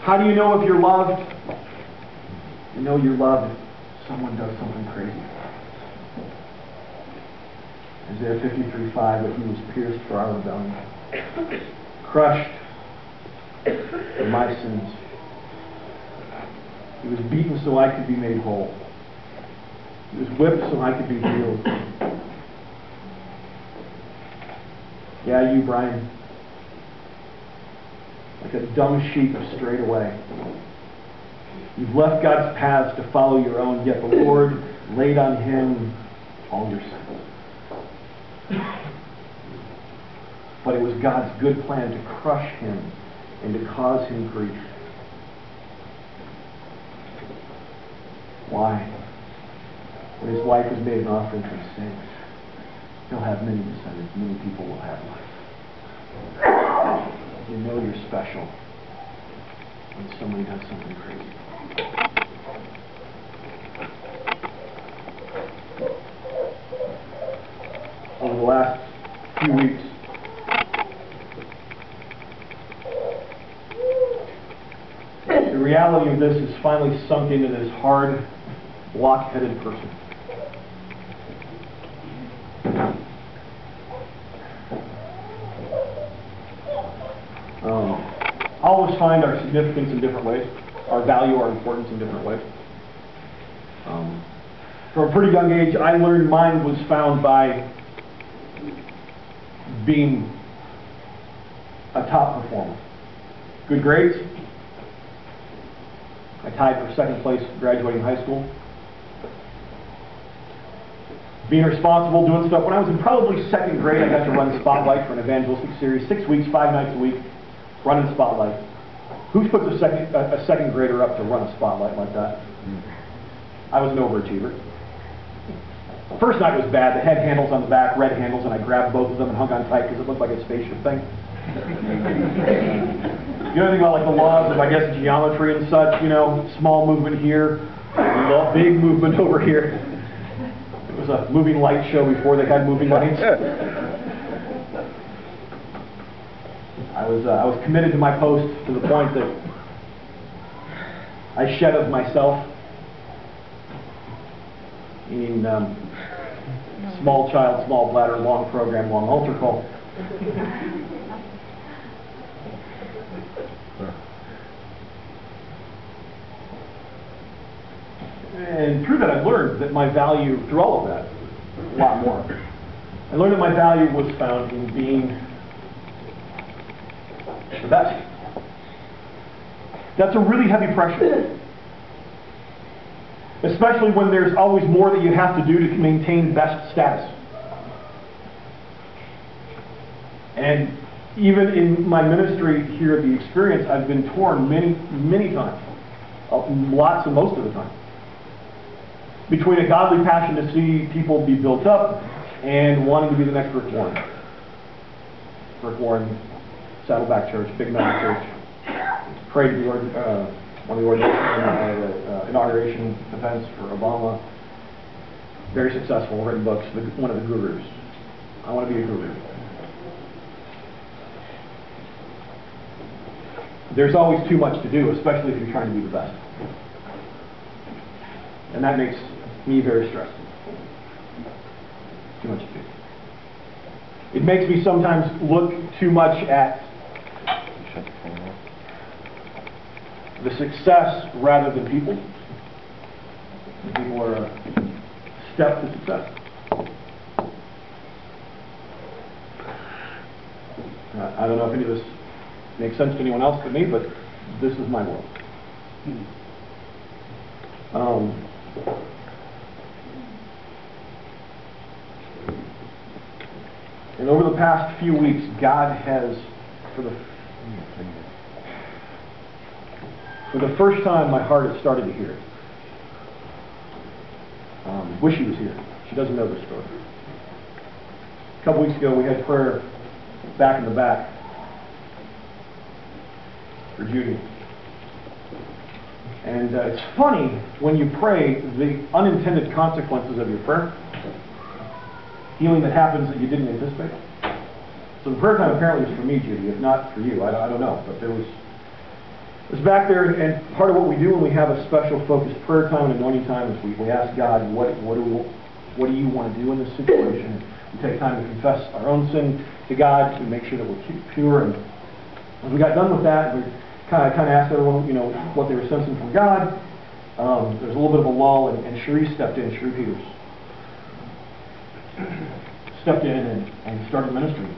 How do you know if you're loved? You know you're loved if someone does something crazy. Isaiah 53:5, that he was pierced for our rebellion, crushed for my sins. He was beaten so I could be made whole. He was whipped so I could be healed. Yeah, you, Brian. Like a dumb sheep strayed away. You've left God's paths to follow your own, yet the Lord laid on him all your sins. But it was God's good plan to crush him and to cause him grief. Why? When his life was made an offering for sins, he'll have many descendants. Many people will have life. You know you're special when somebody does something crazy. Over the last few weeks, the reality of this has finally sunk into this hard, block-headed person. All of us find our significance in different ways, our value, our importance in different ways. From a pretty young age, I learned mine was found by being a top performer. Good grades. I tied for second place graduating high school. Being responsible, doing stuff. When I was in probably second grade, I got to run Spotlight for an evangelistic series, 6 weeks, 5 nights a week, running Spotlight. Who puts a second grader up to run a Spotlight like that? I was an overachiever. The first night was bad. The head handles on the back, red handles, and I grabbed both of them and hung on tight because it looked like a spaceship thing. You know anything about like the laws of, I guess, geometry and such? You know, small movement here, big movement over here. It was a moving light show before they had moving lights. I was committed to my post to the point that I shed of myself, meaning small child, small bladder, long program, long altar call. And through that I learned that my value, through all of that, a lot more. I learned that my value was found in being the best. That's a really heavy pressure. Especially when there's always more that you have to do to maintain best status. And even in my ministry here at the Experience, I've been torn many, many times. Lots and most of the time. Between a godly passion to see people be built up and wanting to be the next Rick Warren. Rick Warren, Saddleback Church, Big Mountain Church. Prayed the one of the ordination inauguration events for Obama. Very successful, written books, one of the gurus. I want to be a guru. There's always too much to do, especially if you're trying to be the best. And that makes me very stressed. Too much to do. It makes me sometimes look too much at the success rather than people. People are a step to success. I don't know if any of this makes sense to anyone else but me, but this is my world. And over the past few weeks, God has, for the first time, my heart has started to hear it. Wish she was here. She doesn't know this story. A couple weeks ago, we had prayer back in the back for Judy. And it's funny, when you pray, the unintended consequences of your prayer, healing that happens that you didn't anticipate. So the prayer time apparently was for me, Judy, if not for you. I don't know, but there was was back there, and part of what we do when we have a special focused prayer time and anointing time is we ask God, what do you want to do in this situation? We take time to confess our own sin to God, to make sure that we're pure. And as we got done with that, we kind of asked everyone, what they were sensing from God. There was a little bit of a lull, and Cherie stepped in, Cherie Peters. Stepped in and started ministering.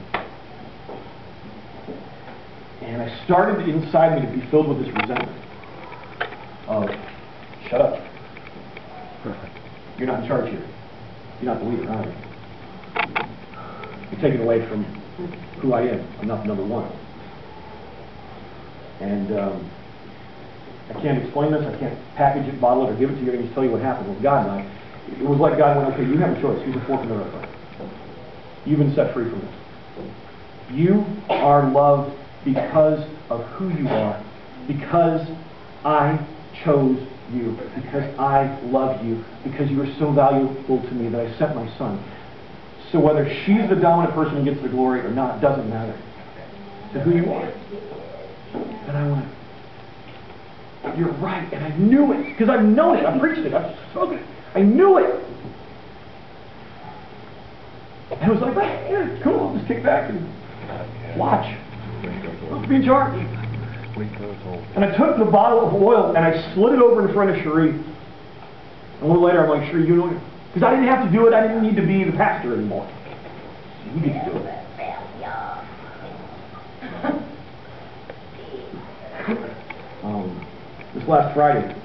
And I started inside me to be filled with this resentment of, shut up. Perfect. You're not in charge here. You're not the leader, are you? You're taking away from who I am. I'm not the number one. And I can't explain this. I can't package it, bottle it, or give it to you and just tell you what happened with God and I. It was like God went, okay, you have a choice. Here's a fork in the road. You've been set free from this. You are loved because of who you are, because I chose you, because I love you, because you are so valuable to me that I sent my son. So whether she's the dominant person who gets the glory or not, doesn't matter. To who you are. And I went, you're right, and I knew it, because I've known it, I've preached it, I've spoken it, I knew it. And it was like, yeah, cool, I'll just kick back and watch. Let's be in charge. And I took the bottle of oil and I slid it over in front of Cherie. And a little later I'm like, Cherie, you know, because I didn't have to do it, I didn't need to be the pastor anymore. You get to do it. This last Friday,